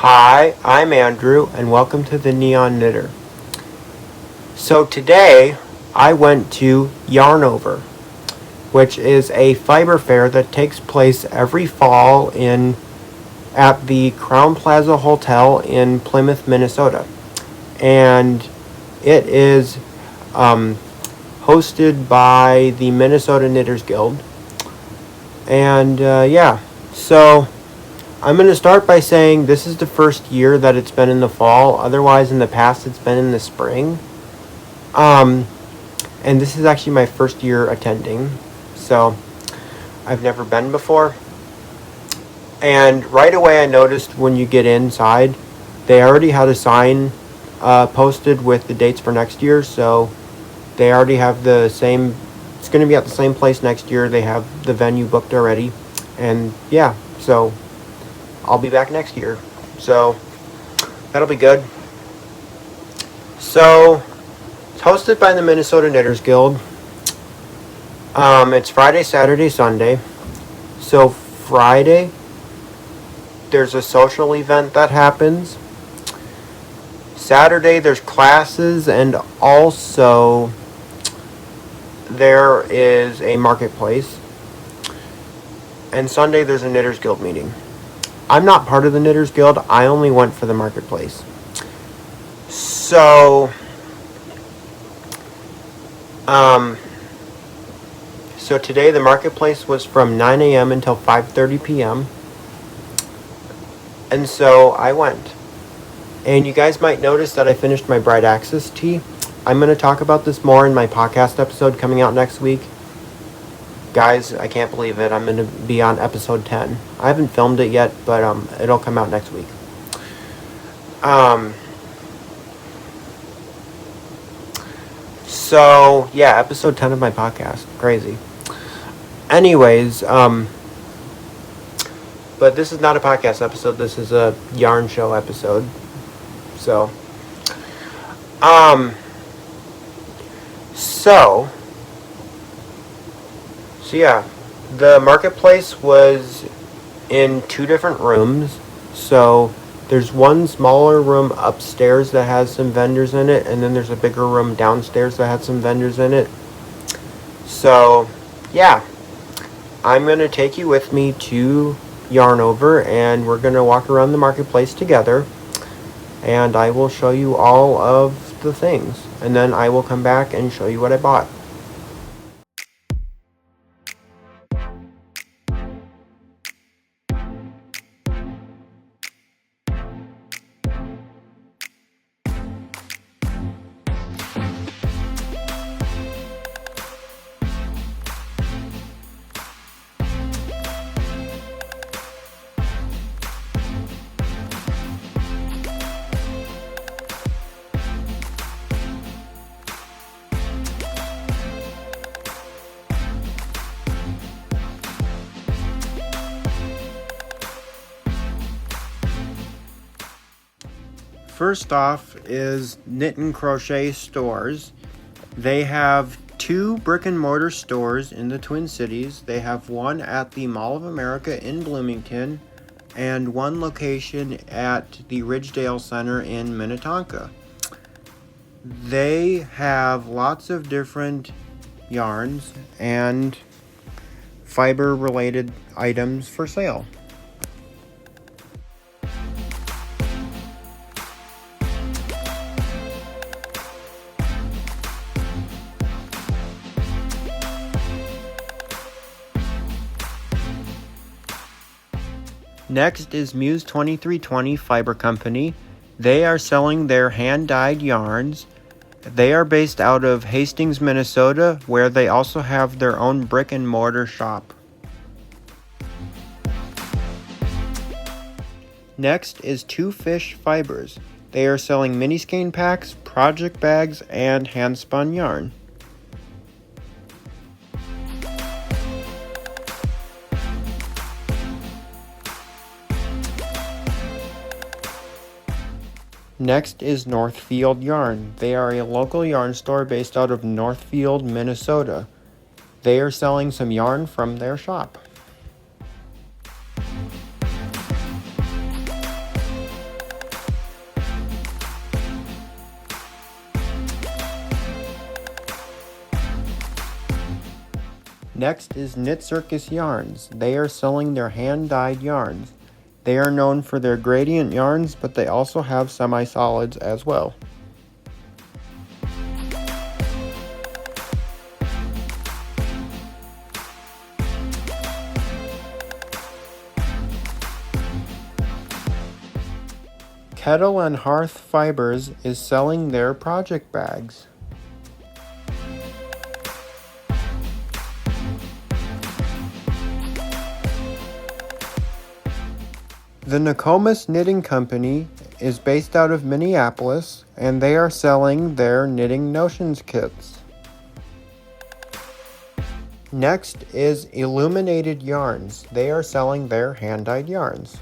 Hi, I'm Andrew, and welcome to the Neon Knitter. So today, I went to Yarnover, which is a fiber fair that takes place every fall at the Crown Plaza Hotel in Plymouth, Minnesota. And it is hosted by the Minnesota Knitters Guild. And so I'm going to start by saying this is the first year that it's been in the fall. Otherwise, in the past, it's been in the spring. And this is actually my first year attending. So I've never been before. And right away, I noticed when you get inside, they already had a sign posted with the dates for next year. So they already have the same. It's going to be at the same place next year. They have the venue booked already. And yeah, so I'll be back next year. So that'll be good. So it's hosted by the Minnesota Knitters Guild. It's Friday, Saturday, Sunday. So Friday, there's a social event that happens. Saturday, there's classes, and also there is a marketplace. And Sunday, there's a Knitters Guild meeting. I'm not part of the Knitters Guild. I only went for the marketplace. So today the marketplace was from 9 a.m. until 5:30 p.m. And so I went. And you guys might notice that I finished my Bright Access tee. I'm going to talk about this more in my podcast episode coming out next week. Guys, I can't believe it. I'm going to be on episode 10. I haven't filmed it yet, but it'll come out next week. So, yeah, episode 10 of my podcast. Crazy. Anyways, but this is not a podcast episode. This is a yarn show episode. So yeah, the marketplace was in two different rooms. So there's one smaller room upstairs that has some vendors in it, and then there's a bigger room downstairs that has some vendors in it. So yeah, I'm going to take you with me to Yarnover, and we're going to walk around the marketplace together, and I will show you all of the things, and then I will come back and show you what I bought. First off is Knit and Crochet Stores. They have two brick and mortar stores in the Twin Cities. They have one at the Mall of America in Bloomington and one location at the Ridgedale Center in Minnetonka. They have lots of different yarns and fiber related items for sale. Next is Muse 2320 Fiber Company. They are selling their hand-dyed yarns. They are based out of Hastings, Minnesota, where they also have their own brick and mortar shop. Next is Two Fish Fibers. They are selling mini skein packs, project bags, and hand-spun yarn. Next is Northfield Yarn. They are a local yarn store based out of Northfield, Minnesota. They are selling some yarn from their shop. Next is Knit Circus Yarns. They are selling their hand-dyed yarns. They are known for their gradient yarns, but they also have semi-solids as well. Kettle and Hearth Fibers is selling their project bags. The Nokomis Knitting Company is based out of Minneapolis, and they are selling their Knitting Notions kits. Next is Illuminated Yarns. They are selling their hand-dyed yarns.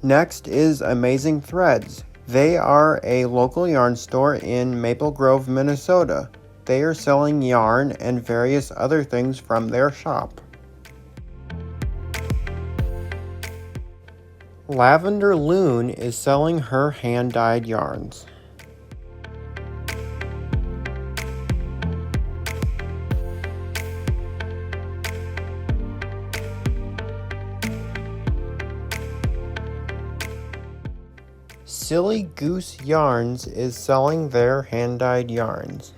Next is Amazing Threads. They are a local yarn store in Maple Grove, Minnesota. They are selling yarn and various other things from their shop. Lavender Loon is selling her hand-dyed yarns. Silly Goose Yarns is selling their hand-dyed yarns.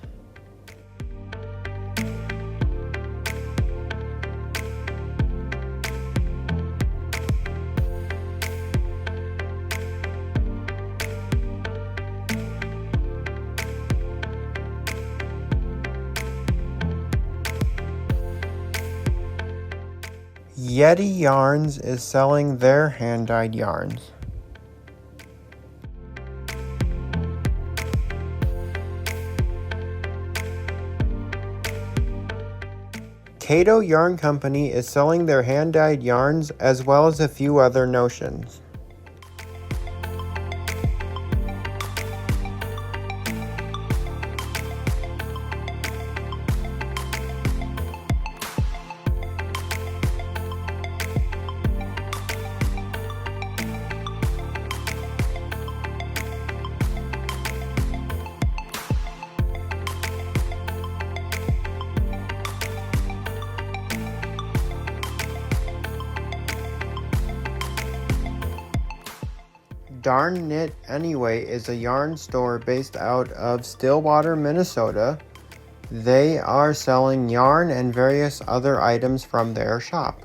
Yeti Yarns is selling their hand-dyed yarns. Cato Yarn Company is selling their hand-dyed yarns as well as a few other notions. Darn Knit Anyway is a yarn store based out of Stillwater, Minnesota. They are selling yarn and various other items from their shop.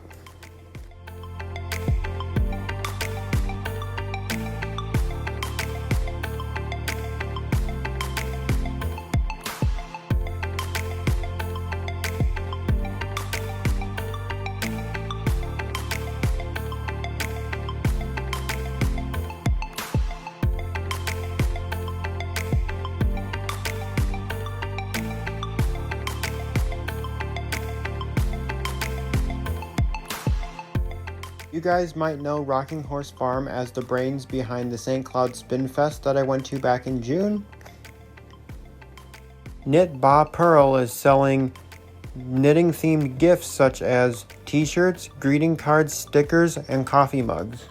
You guys might know Rocking Horse Farm as the brains behind the St. Cloud Spin Fest that I went to back in June. Knit Ba Pearl is selling knitting themed gifts such as t-shirts, greeting cards, stickers, and coffee mugs.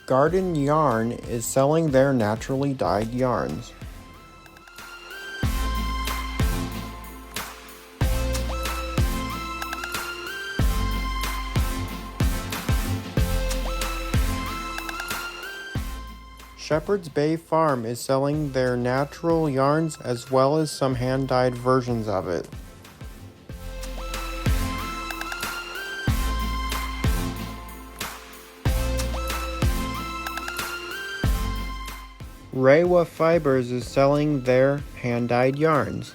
Garden Yarn is selling their naturally dyed yarns. Shepherd's Bay Farm is selling their natural yarns as well as some hand-dyed versions of it. Reiwa Fibers is selling their hand-dyed yarns.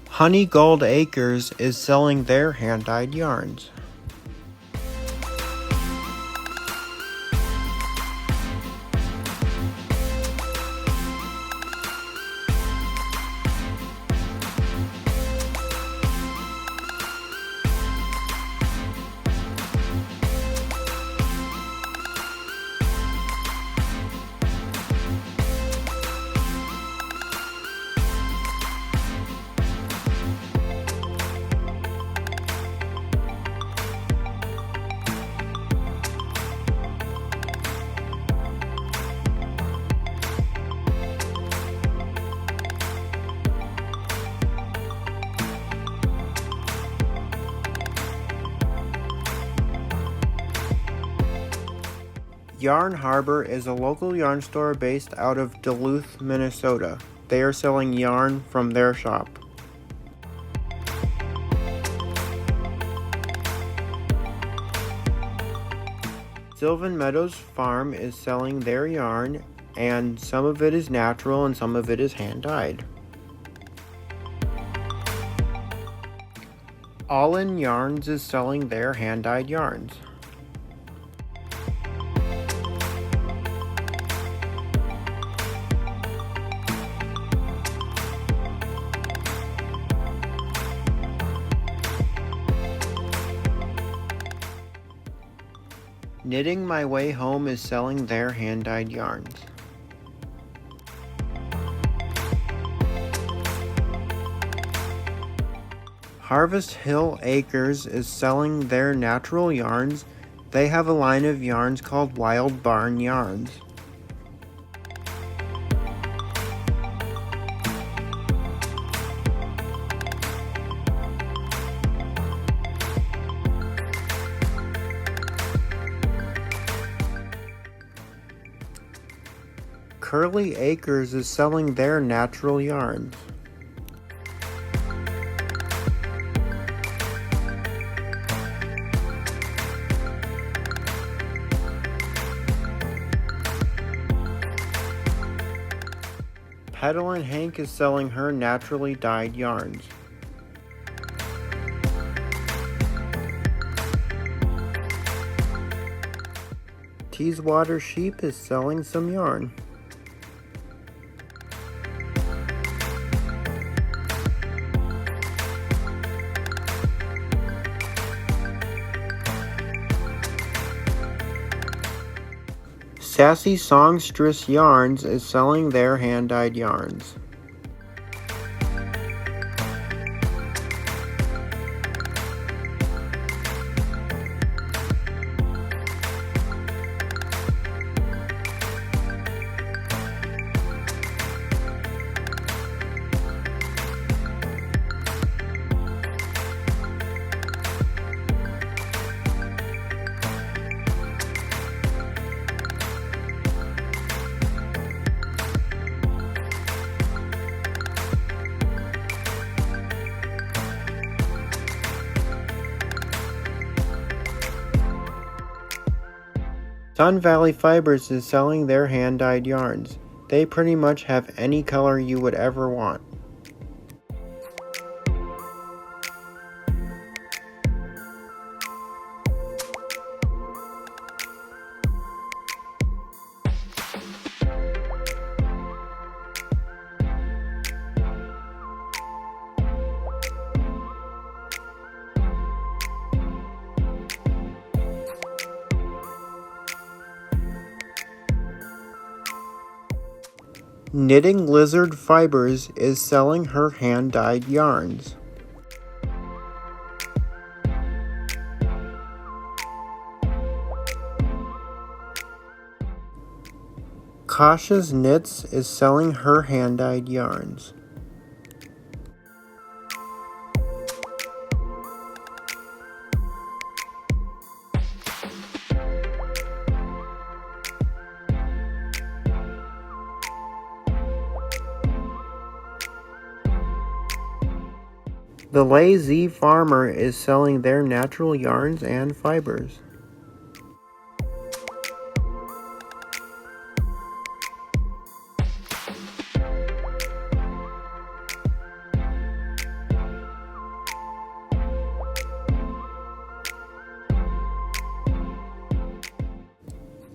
Honey Gold Acres is selling their hand-dyed yarns. Yarn Harbor is a local yarn store based out of Duluth, Minnesota. They are selling yarn from their shop. Sylvan Meadows Farm is selling their yarn, and some of it is natural and some of it is hand-dyed. All In Yarns is selling their hand-dyed yarns. Knitting My Way Home is selling their hand-dyed yarns. Harvest Hill Acres is selling their natural yarns. They have a line of yarns called Wild Barn Yarns. Curly Acres is selling their natural yarns. Petalin Hank is selling her naturally dyed yarns. Teeswater Sheep is selling some yarn. Sassy Songstress Yarns is selling their hand-dyed yarns. Sun Valley Fibers is selling their hand-dyed yarns. They pretty much have any color you would ever want. Knitting Lizard Fibers is selling her hand-dyed yarns. Kasha's Knits is selling her hand-dyed yarns. The lazy farmer is selling their natural yarns and fibers.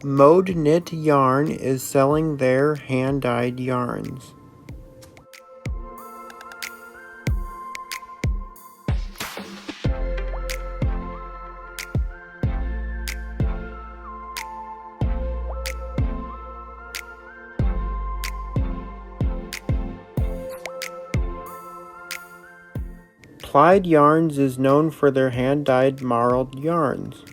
Mode Knit Yarn is selling their hand-dyed yarns. Plied Yarns is known for their hand-dyed marled yarns.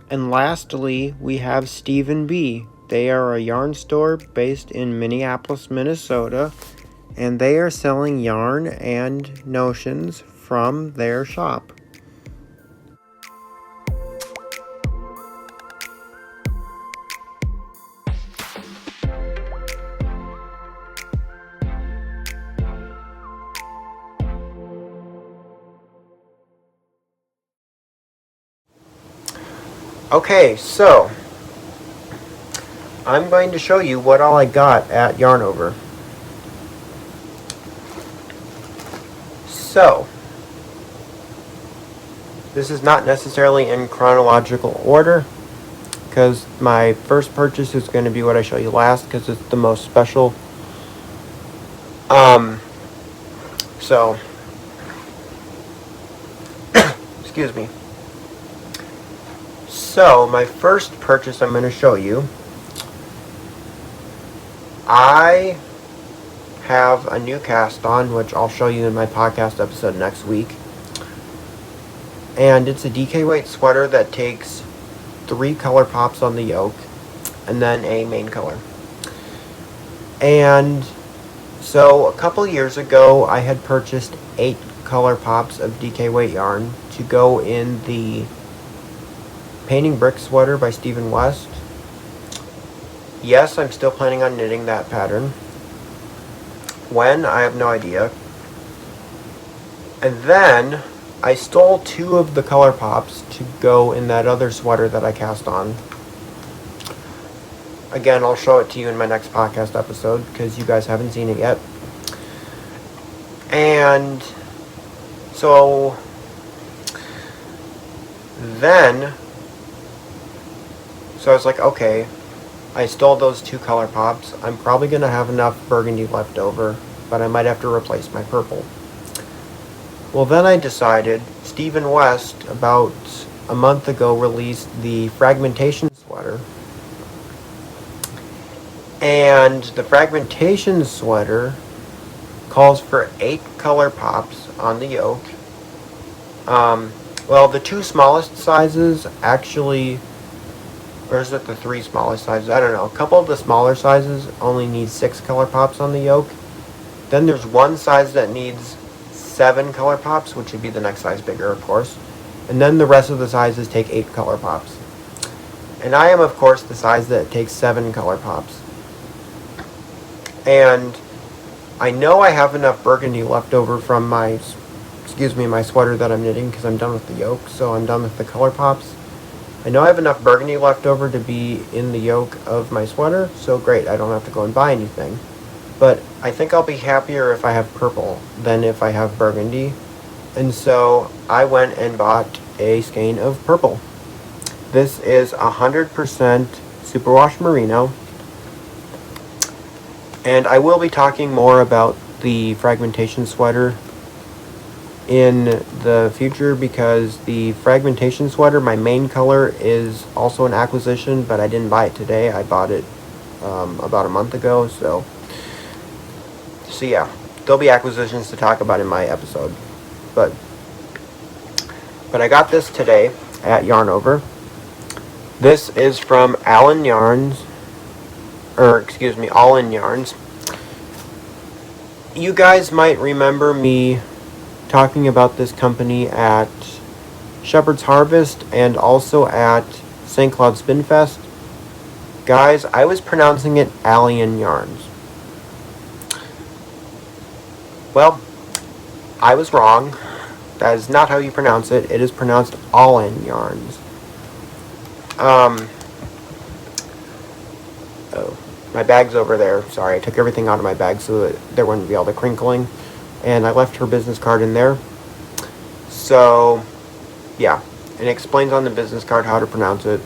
And lastly, we have Stephen B. They are a yarn store based in Minneapolis, Minnesota, and they are selling yarn and notions from their shop. Okay, so I'm going to show you what all I got at Yarnover. So, this is not necessarily in chronological order, because my first purchase is going to be what I show you last, because it's the most special. So, excuse me. So, my first purchase I'm going to show you, I have a new cast on, which I'll show you in my podcast episode next week. And it's a DK weight sweater that takes 3 color pops on the yoke and then a main color. And so a couple years ago, I had purchased 8 color pops of DK weight yarn to go in the Painting Brick sweater by Stephen West. Yes, I'm still planning on knitting that pattern. When? I have no idea. And then I stole 2 of the color pops to go in that other sweater that I cast on. Again, I'll show it to you in my next podcast episode because you guys haven't seen it yet. And so then, I was like, okay, I stole those 2 color pops. I'm probably going to have enough burgundy left over, but I might have to replace my purple. Well, then I decided, Stephen West, about a month ago, released the fragmentation sweater. And the fragmentation sweater calls for 8 color pops on the yoke. Well, the 2 smallest sizes actually, or is it the 3 smallest sizes? I don't know. A couple of the smaller sizes only need 6 color pops on the yoke. Then there's one size that needs 7 color pops, which would be the next size bigger, of course. And then the rest of the sizes take 8 color pops. And I am, of course, the size that takes 7 color pops. And I know I have enough burgundy left over from my sweater that I'm knitting because I'm done with the yoke, so I'm done with the color pops. I know I have enough burgundy left over to be in the yoke of my sweater, so great, I don't have to go and buy anything. But I think I'll be happier if I have purple than if I have burgundy. And so I went and bought a skein of purple. This is 100% superwash merino. And I will be talking more about the fragmentation sweater in the future because the fragmentation sweater, my main color, is also an acquisition, but I didn't buy it today. I bought it about a month ago, so yeah, there'll be acquisitions to talk about in my episode. But I got this today at Yarnover, This is from Allen Yarns, or excuse me, All In Yarns. You guys might remember me talking about this company at Shepherd's Harvest and also at St. Cloud Spin Fest. Guys, I was pronouncing it Allen Yarns. Well, I was wrong. That is not how you pronounce it. It is pronounced All In Yarns. Oh, my bag's over there. Sorry, I took everything out of my bag so that there wouldn't be all the crinkling. And I left her business card in there. So, yeah. It explains on the business card how to pronounce it.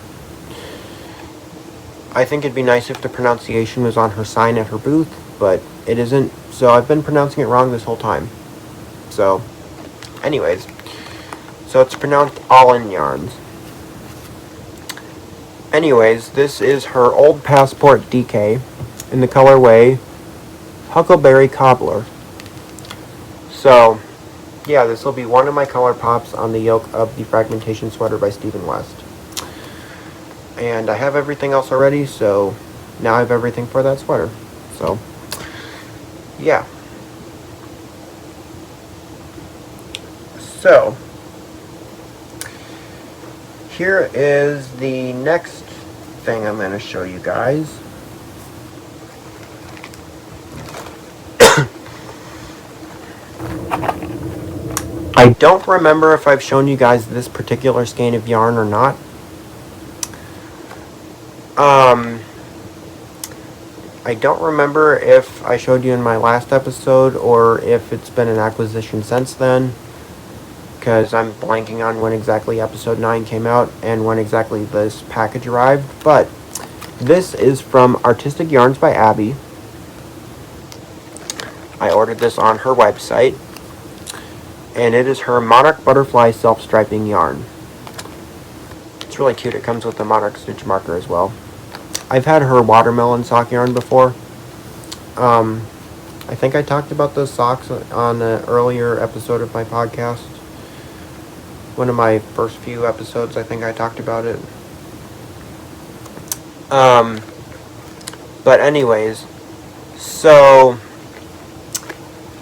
I think it'd be nice if the pronunciation was on her sign at her booth, but it isn't. So I've been pronouncing it wrong this whole time. So, anyways. So it's pronounced All In Yarns. Anyways, this is her Old Passport DK in the colorway Huckleberry Cobbler. So, yeah, this will be one of my color pops on the yoke of the Fragmentation Sweater by Stephen West. And I have everything else already, so now I have everything for that sweater. So, yeah. So, here is the next thing I'm going to show you guys. I don't remember if I've shown you guys this particular skein of yarn or not. I don't remember if I showed you in my last episode or if it's been an acquisition since then, because I'm blanking on when exactly episode 9 came out and when exactly this package arrived. But this is from Artistic Yarns by Abby. I ordered this on her website, and it is her Monarch Butterfly Self-Striping Yarn. It's really cute. It comes with a Monarch stitch marker as well. I've had her watermelon sock yarn before. I think I talked about those socks on an earlier episode of my podcast. One of my first few episodes, I think I talked about it. But anyways, so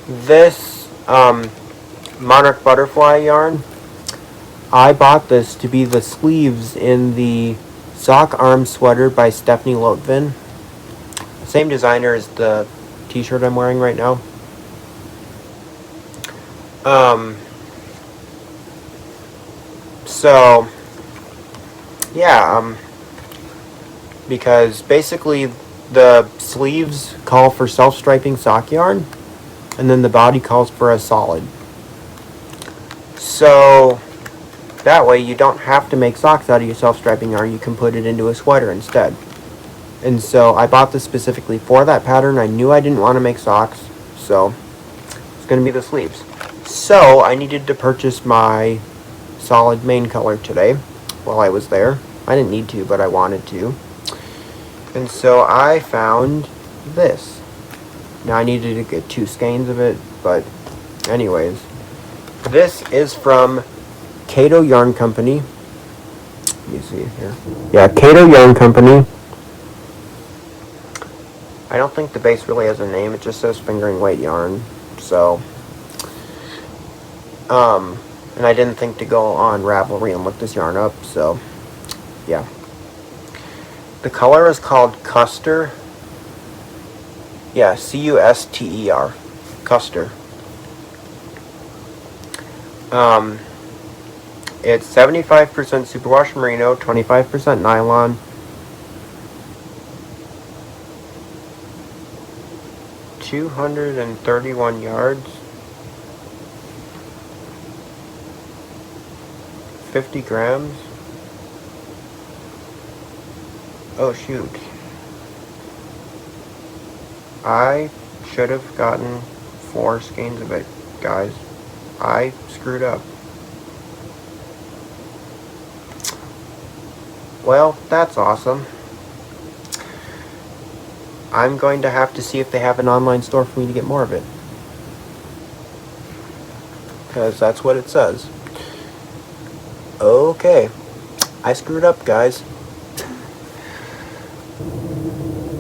this Monarch Butterfly yarn, I bought this to be the sleeves in the Sock Arm Sweater by Stephanie Lotvin. Same designer as the t-shirt I'm wearing right now. So, yeah, because basically the sleeves call for self-striping sock yarn, and then the body calls for a solid. So, that way you don't have to make socks out of your self-striping yarn, you can put it into a sweater instead. And so I bought this specifically for that pattern. I knew I didn't want to make socks, so it's going to be the sleeves. So I needed to purchase my solid main color today while I was there. I didn't need to, but I wanted to. And so I found this. Now I needed to get 2 skeins of it, but anyways. This is from Cato Yarn Company. Let me see here. Yeah, Cato Yarn Company. I don't think the base really has a name. It just says fingering weight yarn. So, and I didn't think to go on Ravelry and look this yarn up. So, yeah. The color is called Custer. Yeah, C-U-S-T-E-R. Custer. It's 75% superwash merino, 25% nylon. 231 yards. 50 grams. Oh shoot. I should have gotten 4 skeins of it, guys. I screwed up. Well, that's awesome. I'm going to have to see if they have an online store for me to get more of it. Because that's what it says. Okay. I screwed up, guys.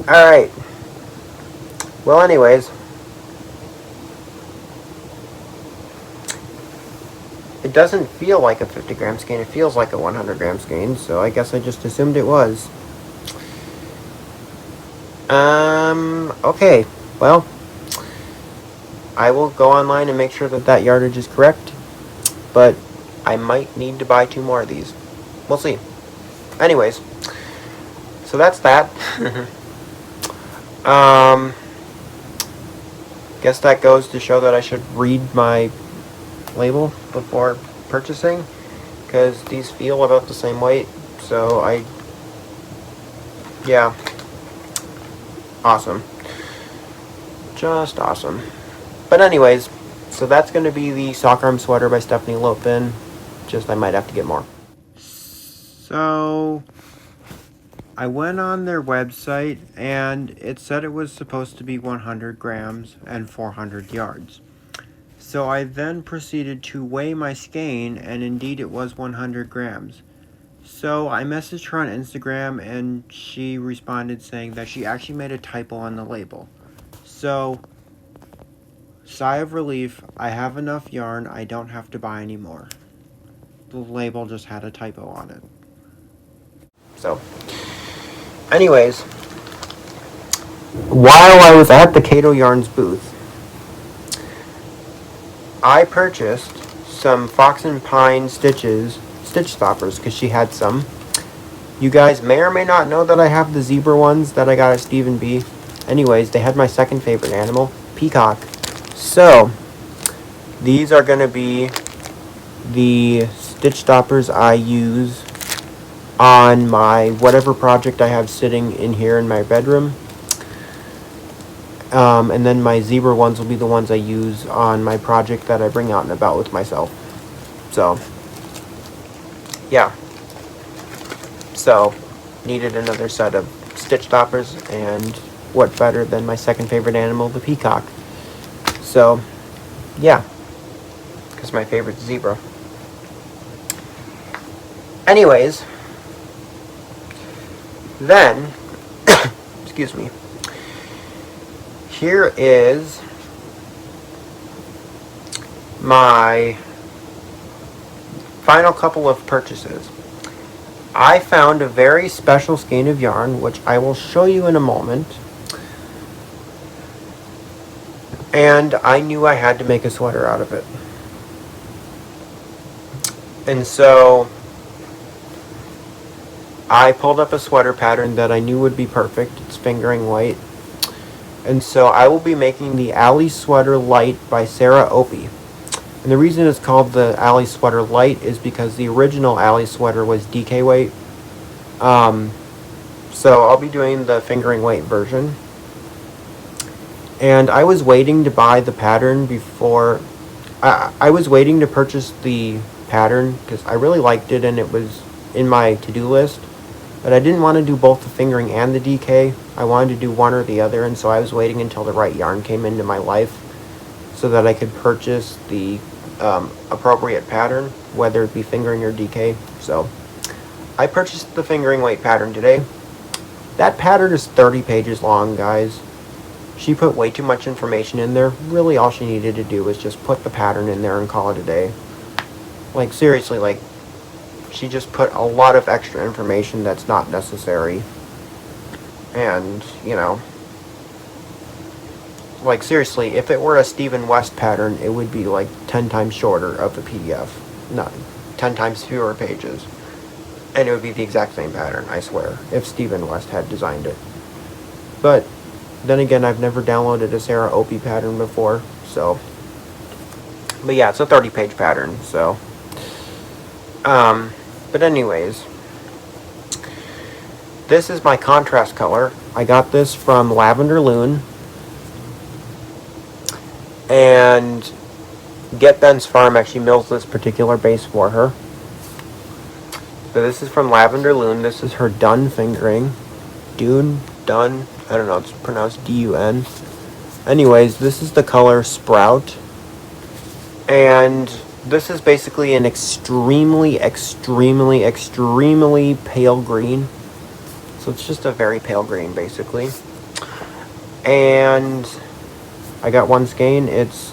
Alright. Well, anyways. It doesn't feel like a 50 gram skein. It feels like a 100 gram skein. So I guess I just assumed it was. Okay. Well, I will go online and make sure that that yardage is correct. But I might need to buy 2 more of these. We'll see. Anyways. So that's that. Guess that goes to show that I should read my label before purchasing, because these feel about the same weight. So yeah, awesome, just awesome. But anyways, so that's going to be the Sock Arm Sweater by Stephanie Lopin. Just I might have to get more. So I went on their website and it said it was supposed to be 100 grams and 400 yards. So I then proceeded to weigh my skein, and indeed it was 100 grams. So I messaged her on Instagram and she responded saying that she actually made a typo on the label. So, sigh of relief, I have enough yarn, I don't have to buy any more. The label just had a typo on it. So, anyways, while I was at the Cato Yarns booth, I purchased some Fox and Pine stitch stoppers, because she had some. You guys may or may not know that I have the zebra ones that I got at Steve & B. Anyways, they had my second favorite animal, peacock. So, these are going to be the stitch stoppers I use on my whatever project I have sitting in here in my bedroom. And then my zebra ones will be the ones I use on my project that I bring out and about with myself. So, yeah. So, needed another set of stitch stoppers, and what better than my second favorite animal, the peacock. So, yeah. Because my favorite's zebra. Anyways, then, excuse me. Here is my final couple of purchases. I found a very special skein of yarn, which I will show you in a moment. And I knew I had to make a sweater out of it. And so I pulled up a sweater pattern that I knew would be perfect. It's fingering weight. And so I will be making the Alley Sweater Light by Sarah Opie. And the reason it's called the Alley Sweater Light is because the original Alley Sweater was DK weight. So I'll be doing the fingering weight version. And I was waiting to buy the pattern before... I was waiting to purchase the pattern because I really liked it and it was in my to-do list. But I didn't want to do both the fingering and the DK. I wanted to do one or the other, and so I was waiting until the right yarn came into my life so that I could purchase the appropriate pattern, whether it be fingering or DK. So I purchased the fingering weight pattern today. That pattern is 30 pages long, guys. She put way too much information in there. Really all she needed to do was just put the pattern in there and call it a day. Like, seriously, like, she just put a lot of extra information that's not necessary. And, you know, like, seriously, if it were a Stephen West pattern, it would be like 10 times shorter of the PDF. Not 10 times fewer pages. And it would be the exact same pattern, I swear, if Stephen West had designed it. But then again, I've never downloaded a Sarah Opie pattern before, so. But yeah, it's a 30-page pattern, so. But anyways, this is my contrast color. I got this from Lavender Loon. And Get Ben's Farm actually mills this particular base for her. So this is from Lavender Loon. This is her Dun fingering. Dune, Dun, I don't know, it's pronounced D-U-N. Anyways, this is the color Sprout. And this is basically an extremely, extremely, extremely pale green. So it's just a very pale green, basically. And I got one skein. It's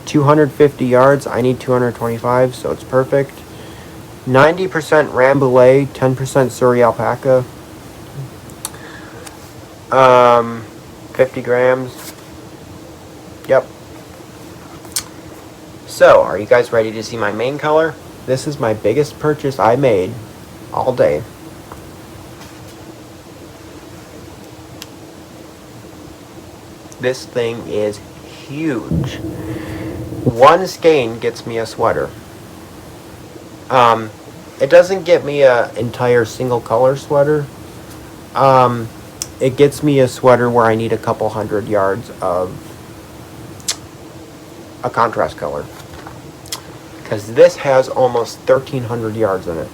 250 yards. I need 225, so it's perfect. 90% Rambouillet, 10% Surrey alpaca. 50 grams. Yep. So, are you guys ready to see my main color? This is my biggest purchase I made all day. This thing is huge. One skein gets me a sweater. It doesn't get me an entire single color sweater. It gets me a sweater where I need a couple hundred yards of a contrast color. Because this has almost 1,300 yards in it.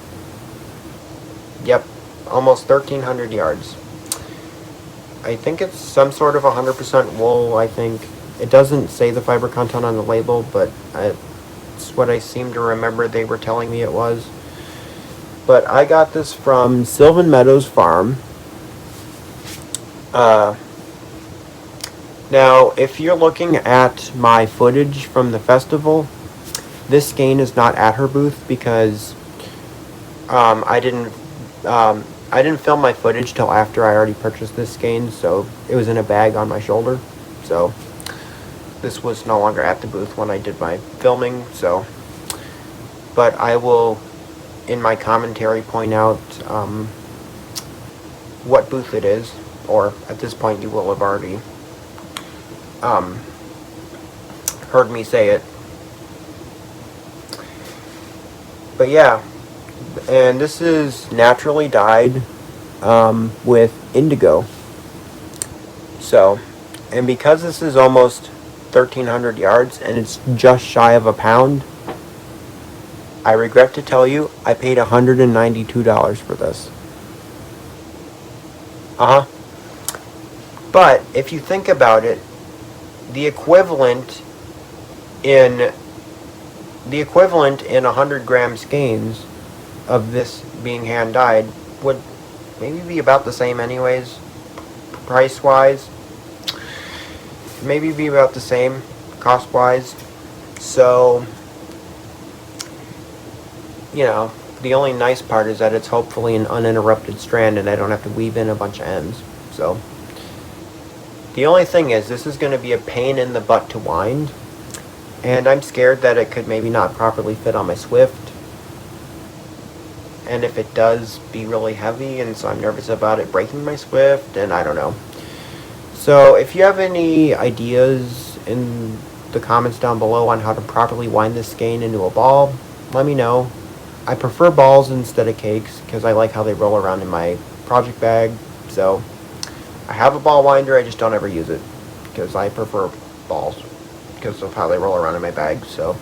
Yep, almost 1,300 yards. I think it's some sort of 100% wool, I think. It doesn't say the fiber content on the label, but it's what I seem to remember they were telling me it was. But I got this from Sylvan Meadows Farm. Now, if you're looking at my footage from the festival, this skein is not at her booth because I didn't film my footage till after I already purchased this skein, so it was in a bag on my shoulder. So this was no longer at the booth when I did my filming. So, but I will, in my commentary, point out what booth it is, or at this point you will have already heard me say it. But yeah, and this is naturally dyed with indigo. So, and because this is almost 1,300 yards and it's just shy of a pound, I regret to tell you I paid $192 for this. But if you think about it, the equivalent in 100 gram skeins of this being hand dyed would maybe be about the same anyways, price wise. Maybe be about the same cost wise. So, you know, the only nice part is that it's hopefully an uninterrupted strand and I don't have to weave in a bunch of ends. So, the only thing is this is going to be a pain in the butt to wind, and I'm scared that it could maybe not properly fit on my Swift, and if it does, be really heavy, and so I'm nervous about it breaking my Swift, and I don't know. So if you have any ideas in the comments down below on how to properly wind this skein into a ball, let me know. I prefer balls instead of cakes because I like how they roll around in my project bag. So I have a ball winder, I just don't ever use it because I prefer balls because of how they roll around in my bag. So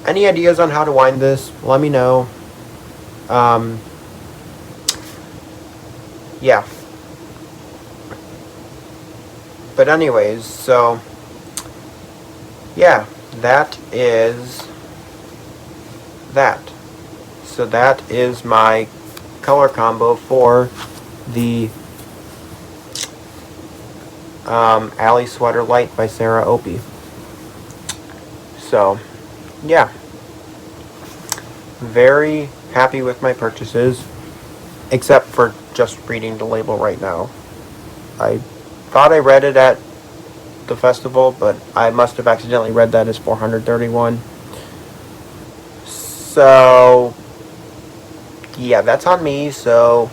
any ideas on how to wind this, let me know. Yeah. But anyways, so yeah, that is that. So that is my color combo for the Alley Sweater Light by Sarah Opie. So, yeah. Very happy with my purchases, except for just reading the label right now. I thought I read it at the festival, but I must have accidentally read that as $431. So, yeah, that's on me. So,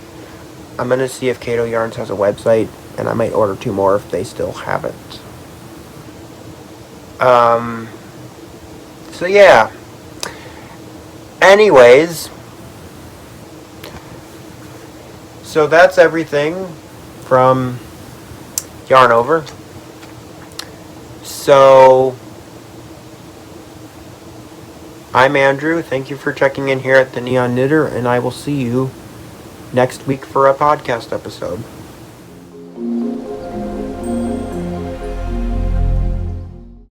I'm going to see if Kato Yarns has a website, and I might order 2 more if they still have it. So, yeah. Anyways, so that's everything from Yarnover. So, I'm Andrew. Thank you for checking in here at the Neon Knitter, and I will see you next week for a podcast episode.